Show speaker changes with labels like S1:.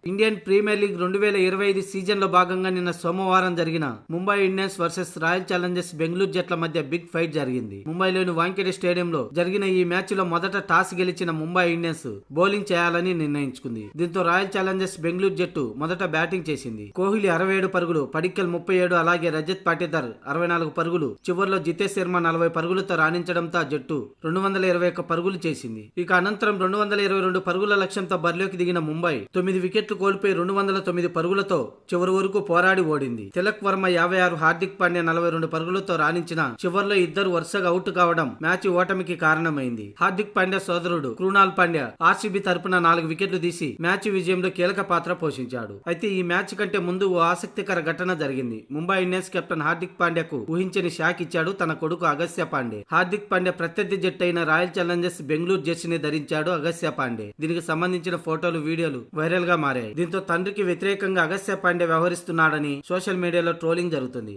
S1: Indian premier league 2025 season లో భాగంగా నిన్న సోమవారం జరిగిన Mumbai Indians versus royal Challengers Bengaluru జట్ల మధ్య బిగ్ ఫైట్ జరిగింది. ముంబైలోని వాంఖేడే స్టేడియంలో జరిగిన ఈ మ్యాచ్ లో మొదట టాస్ గెలిచిన ముంబై ఇండియన్స్ బౌలింగ్ చేయాలని నిర్ణయించుకుంది. దీంతో రాయల్ ఛాలెంజర్స్ బెంగళూరు జట్టు మొదట బ్యాటింగ్ చేసింది. కోహ్లీ 67 పరుగులు, పడిక్కల్ 37, అలాగే రజత్ పాటిదార్ 64 పరుగులు, చివర్లో జితేష్ శర్మ 40 పరుగులతో రాణించడంతో ఆ జట్టు 221 పరుగులు చేసింది. ఇక అనంతరం 222 పరుగుల లక్ష్యంతో బరిలోకి దిగిన ముంబై 9 వికెట్లు కోల్పోయి 209 పరుగులతో చివరి వరకు పోరాడి ఓడింది. తిలక్ వర్మ 56, హార్దిక్ పాండ్యా 42 పరుగులతో రాణించిన చివర్లో ఇద్దరు వరుసగా అవుట్ కావడం మ్యాచ్ ఓటమికి కారణమైంది. హార్దిక్ పాండ్యా సోదరుడు కృణాల్ పాండ్యా ఆర్సీబీ తరపున 4 వికెట్లు తీసి మ్యాచ్ విజయంలో కీలక పాత్ర పోషించాడు. అయితే ఈ మ్యాచ్ కంటే ముందు ఓ ఆసక్తికర ఘటన జరిగింది. ముంబై ఇండియన్స్ కెప్టెన్ హార్దిక్ పాండ్యాకు ఊహించని షాక్ ఇచ్చాడు తన కొడుకు అగస్త్య పాండే. హార్దిక్ పాండ్యా ప్రత్యర్థి జట్టు అయిన రాయల్ ఛాలెంజర్స్ బెంగళూరు జెర్సీని ధరించాడు అగస్త్య పాండే. దీనికి సంబంధించిన ఫోటోలు, వీడియోలు వైరల్ గా మారాయి. దీంతో తండ్రికి వ్యతిరేకంగా అగస్త్య పాండే వ్యవహరిస్తున్నాడని సోషల్ మీడియాలో ట్రోలింగ్ జరుగుతుంది.